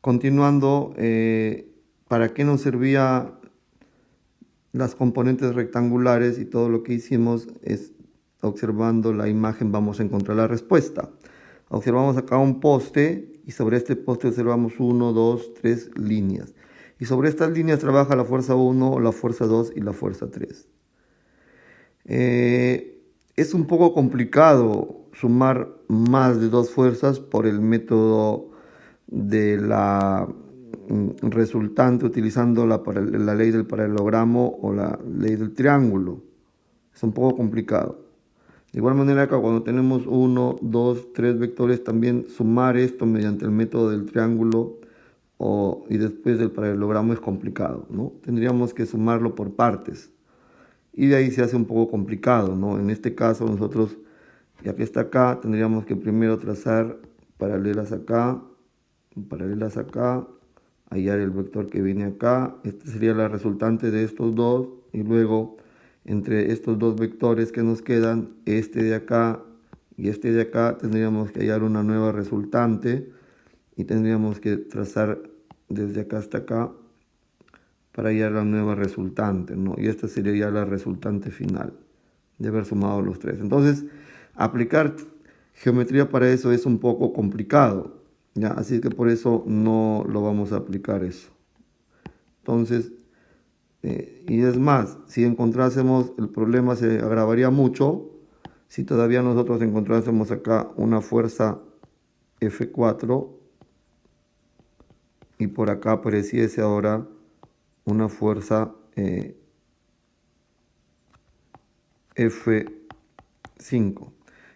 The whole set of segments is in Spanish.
Continuando, ¿para qué nos servía las componentes rectangulares? Y todo lo que hicimos es, observando la imagen, vamos a encontrar la respuesta. Observamos acá un poste y sobre este poste observamos 1, 2, 3 líneas. Y sobre estas líneas trabaja la fuerza 1, la fuerza 2 y la fuerza 3. Es un poco complicado sumar más de dos fuerzas por el método de la resultante utilizando la ley del paralelogramo o la ley del triángulo. Es un poco complicado. De igual manera que cuando tenemos 1, 2, 3 vectores, también sumar esto mediante el método del triángulo y después del paralelogramo es complicado, ¿no? Tendríamos que sumarlo por partes y de ahí se hace un poco complicado, ¿no? En este caso nosotros, ya que está acá, tendríamos que primero trazar paralelas acá, hallar el vector que viene acá. Esta sería la resultante de estos dos, y luego entre estos dos vectores que nos quedan, este de acá y este de acá, tendríamos que hallar una nueva resultante y tendríamos que trazar desde acá hasta acá para hallar la nueva resultante, ¿no? Y esta sería ya la resultante final de haber sumado los tres. Entonces, aplicar geometría para eso es un poco complicado, ¿ya? Así que por eso no lo vamos a aplicar eso. Entonces, y es más, si encontrásemos, el problema se agravaría mucho si todavía nosotros encontrásemos acá una fuerza F4 y por acá apareciese ahora una fuerza F5.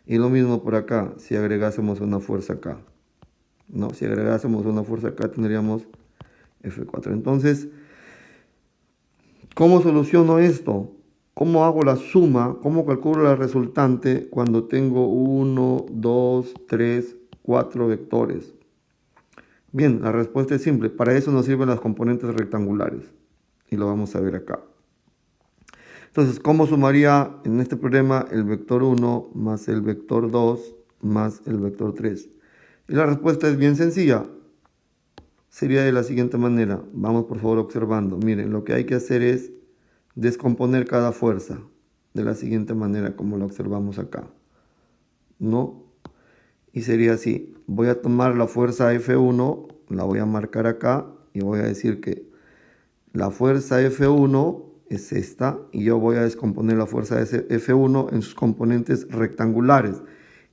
Y lo mismo por acá, si agregásemos una fuerza acá. No, si agregásemos una fuerza acá tendríamos F4. Entonces, ¿cómo soluciono esto? ¿Cómo hago la suma? ¿Cómo calculo la resultante cuando tengo 1, 2, 3, 4 vectores? Bien, la respuesta es simple. Para eso nos sirven las componentes rectangulares. Y lo vamos a ver acá. Entonces, ¿cómo sumaría en este problema el vector 1 más el vector 2 más el vector 3? Y la respuesta es bien sencilla. Sería de la siguiente manera. Vamos por favor observando. Miren, lo que hay que hacer es descomponer cada fuerza de la siguiente manera, como lo observamos acá, ¿no? Y sería así. Voy a tomar la fuerza F1, la voy a marcar acá y voy a decir que la fuerza F1 es esta, y yo voy a descomponer la fuerza F1 en sus componentes rectangulares.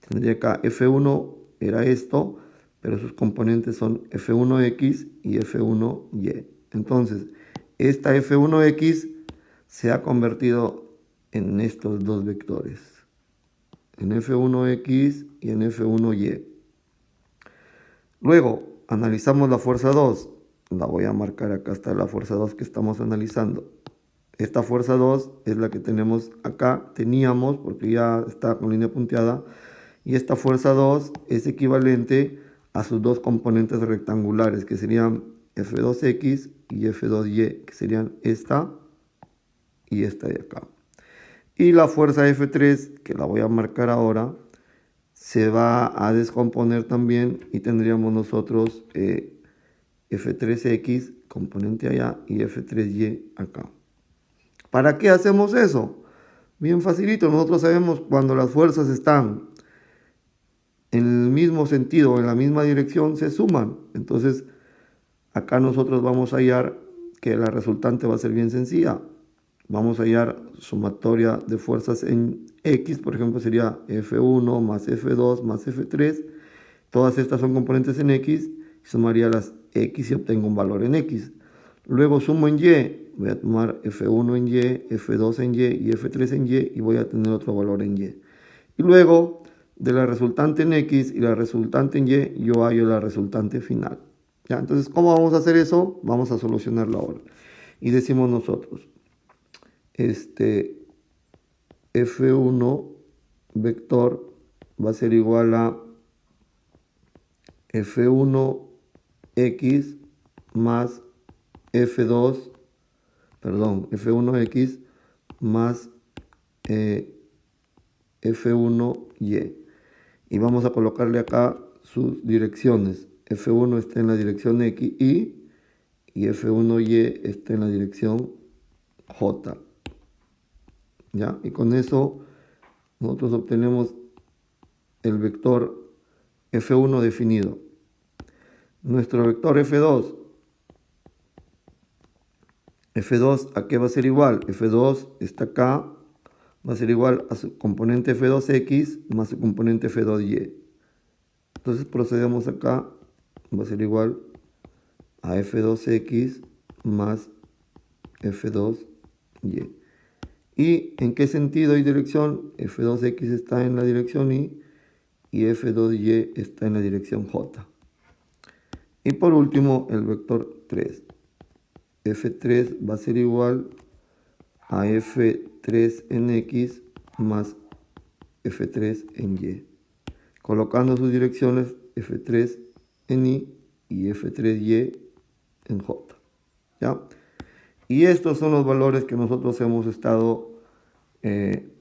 Tendría acá F1 era esto, pero sus componentes son F1X y F1Y. Entonces, esta F1X se ha convertido en estos dos vectores, en F1X y en F1Y. Luego, analizamos la fuerza 2. La voy a marcar acá, está la fuerza 2 que estamos analizando. Esta fuerza 2 es la que tenemos acá, teníamos, porque ya está con línea punteada. Y esta fuerza 2 es equivalente a sus dos componentes rectangulares, que serían F2X y F2Y, que serían esta y esta de acá. Y la fuerza F3, que la voy a marcar ahora, se va a descomponer también y tendríamos nosotros F3X, componente allá, y F3Y acá. ¿Para qué hacemos eso? Bien facilito, nosotros sabemos cuando las fuerzas están en el mismo sentido, en la misma dirección, se suman. Entonces, acá nosotros vamos a hallar que la resultante va a ser bien sencilla. Vamos a hallar sumatoria de fuerzas en X, por ejemplo, sería F1 más F2 más F3. Todas estas son componentes en X, sumaría las X y obtengo un valor en X. Luego sumo en Y, voy a tomar F1 en Y, F2 en Y y F3 en Y y voy a tener otro valor en Y. Y luego de la resultante en X y la resultante en Y, yo hallo la resultante final. ¿Ya? Entonces, ¿cómo vamos a hacer eso? Vamos a solucionarlo ahora. Y decimos nosotros, F1 vector va a ser igual a F1X más F2, perdón, F1X más F1Y. Y vamos a colocarle acá sus direcciones. F1 está en la dirección X, y F1Y está en la dirección J. ¿Ya? Y con eso nosotros obtenemos el vector F1 definido. Nuestro vector F2, ¿a qué va a ser igual? F2 está acá, va a ser igual a su componente F2X más su componente F2Y. Entonces procedemos acá, va a ser igual a F2X más F2Y. ¿Y en qué sentido y dirección? F2X está en la dirección y F2Y está en la dirección J. Y por último, el vector 3. F3 va a ser igual a F3 en X más F3 en Y. Colocando sus direcciones F3 en y F3Y en J. ¿Ya? Y estos son los valores que nosotros hemos estado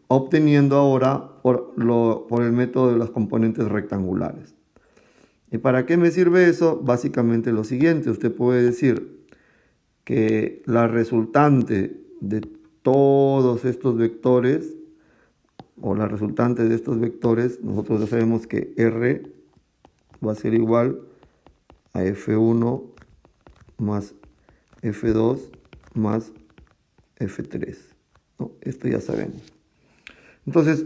obteniendo ahora por el método de las componentes rectangulares. ¿Y para qué me sirve eso? Básicamente lo siguiente, usted puede decir que la resultante de todos estos vectores, o la resultante de estos vectores, nosotros ya sabemos que R va a ser igual a F1 más F2 más F3. ¿No? Esto ya sabemos. Entonces,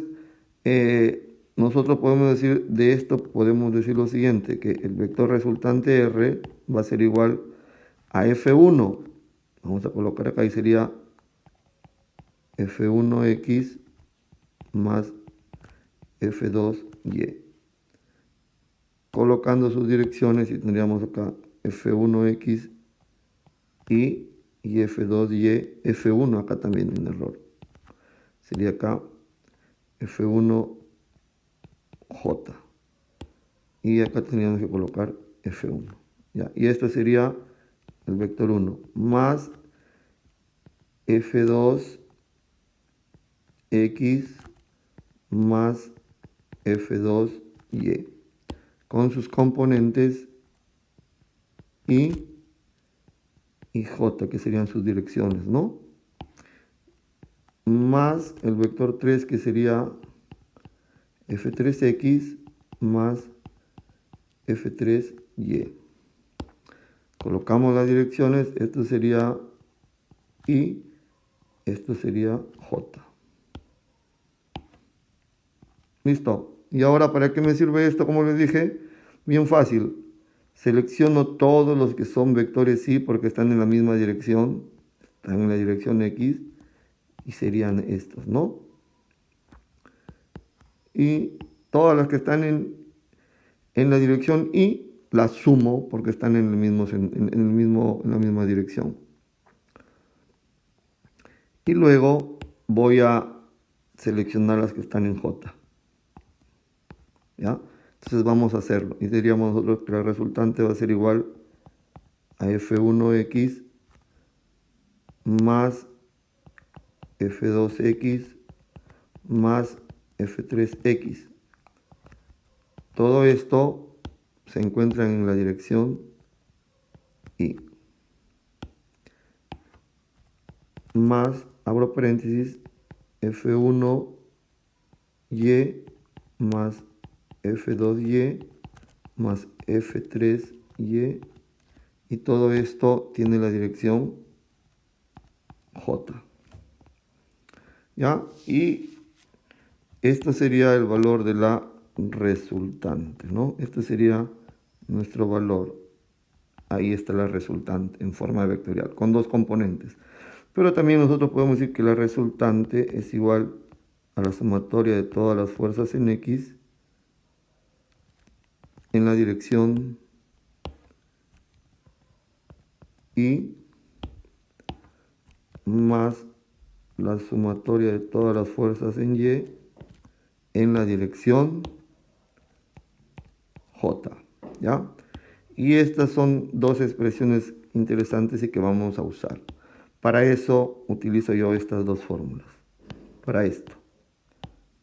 nosotros podemos decir, de esto podemos decir lo siguiente, que el vector resultante R va a ser igual a F1. Vamos a colocar acá y sería F1X más F2Y. Colocando sus direcciones y tendríamos acá F1X y F2Y, F1, acá también hay un error. Sería acá F1J. Y acá tendríamos que colocar F1. ¿Ya? Y esto sería el vector 1 más F2X más F2Y con sus componentes y J, que serían sus direcciones, ¿no? Más el vector 3, que sería F3X más F3Y. Colocamos las direcciones, esto sería I, esto sería J. ¿Listo? Y ahora, ¿para qué me sirve esto? Como les dije, bien fácil. Selecciono todos los que son vectores I porque están en la misma dirección, están en la dirección X, y serían estos, ¿no? Y todas las que están en la dirección Y las sumo porque están en la misma dirección. Y luego voy a seleccionar las que están en J. ¿Ya? Entonces vamos a hacerlo. Y diríamos nosotros que la resultante va a ser igual a F1X más F2X más F3X. Todo esto se encuentra en la dirección Y. Más, abro paréntesis, F1Y más F2Y más F3Y, y todo esto tiene la dirección J. ¿Ya? Y esto sería el valor de la resultante, ¿no? Este sería nuestro valor. Ahí está la resultante en forma vectorial, con dos componentes. Pero también nosotros podemos decir que la resultante es igual a la sumatoria de todas las fuerzas en X en la dirección Y más la sumatoria de todas las fuerzas en Y en la dirección J. ¿Ya? Y estas son dos expresiones interesantes y que vamos a usar. Para eso utilizo yo estas dos fórmulas. Para esto.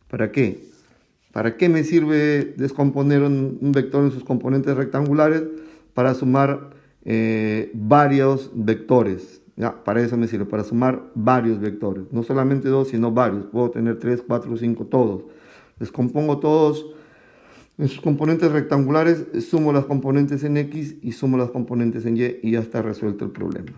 ¿Para qué? ¿Para qué me sirve descomponer un vector en sus componentes rectangulares? Para sumar varios vectores. ¿Ya? Para eso me sirve, para sumar varios vectores. No solamente dos, sino varios. Puedo tener 3, 4, 5, todos. Descompongo todos en sus componentes rectangulares, sumo las componentes en X y sumo las componentes en Y y ya está resuelto el problema.